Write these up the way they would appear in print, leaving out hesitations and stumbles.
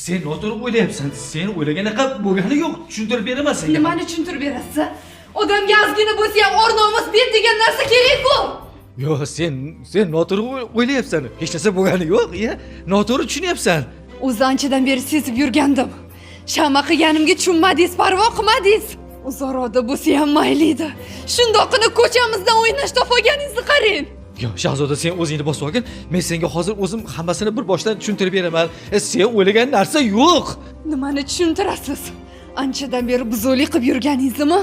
sen noto'g'ri o'ylayapsan. Sen o'ylaganaqa bo'lgani yo'q. Tushuntirib beraman senga. Nimani tushuntirib berasiz? Odamga ozgina bo'lsa ham or-nomus ber degan narsa kerak-ku. Yo'q, sen noto'g'ri o'ylayapsan. Hech narsa bo'lgani yo'q, ya. Noto'g'ri tushunyapsan. O'zi anchadan beri sezib yurgandim. Shama qilganimga tushunmadingiz, parvo qilmadingiz. Uzoqroqda bo'lsa ham mayli edi. Shundoqqina ko'chamizdan o'ynash topganingizni qarang. Yo'q, Shahzoda, sen o'zingni bosib olgin. Men senga hozir o'zim hammasini bir boshdan tushuntirib beraman. Sen o'ylagan narsa yo'q. Nimani tushuntirasiz? Anchadan beri buzolik qilib yurganingizmi?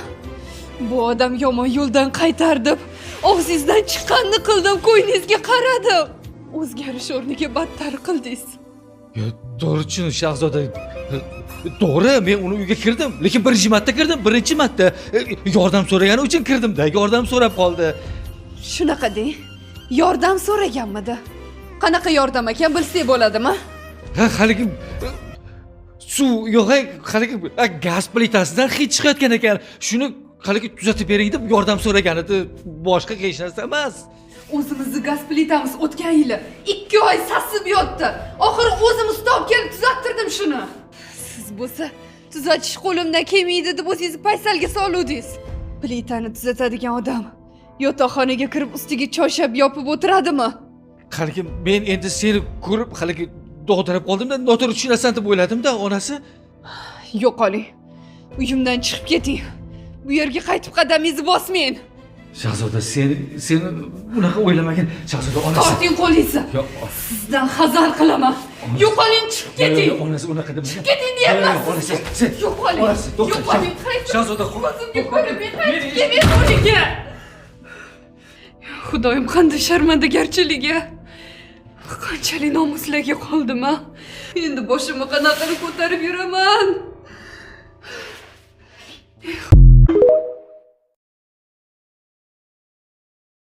Bu odam yomon yo'ldan qaytardim. Og'zingizdan chiqqanini qildim, ko'yningizga qaradim. O'zgarish o'rniga battar qildingiz. Yo'q, to'g'ri tushun, Shahzoda. To'g'ri, men uni uyga kirdim, lekin birinchi marta kirdim, birinchi marta. Yordam so'ragani uchun kirdim-da, yordam so'rab qoldi. Shunaqa deng. Yordam so'raganmidi? Qanaqa yordam ekan bilsak bo'ladimi? Ha, haligi suv yo'q, haligi gaz plitasidan hid chiqayotgan ekan. Shuni haligi tuzatib bering deb yordam so'ragan edi. Boshqa hech narsa emas. O'zimizni gaz plitamiz o'tgan yili 2 oy sasib yotdi. Oxiri o'zim ustab kelib tuzattirdim shuni. Siz bo'lsa tuzatish qo'limdan kelmaydi deb o'zingizni paysalga soluvdingiz. Plitani tuzatadigan odam yotoqxonaga kirib ustiga choyshab yopib o'tiradimi? Haligi men endi seni ko'rib haligi dovdirab qoldim-da, noto'g'ri tushunasan deb o'yladim-da, onasi. Yo'qoling. Uyimdan chiqib keting. Bu yerga qaytib qadamingizni bosmang. Shahzoda, sen bunaqa o'ylamagan. Shahzoda, onasi. Torting qo'lingizni. Yo'q. Sizdan hazar qilaman. Yo'qoling, chiqib keting. Yo'q, onasi unaqa demagan. Chiqib keting deyapman. Onasi, sen. Yo'qoling. Onasi, to'xta. Yo'qoling, qaytib. Shahzoda, ko'zimga ko'rib, men qaytib kelmay qo'liga. Xudoyim, qanday sharmandagarchiligi. Qanchalik nomuslarga qoldim-a? Endi boshimni qanaqani ko'tarib yuraman?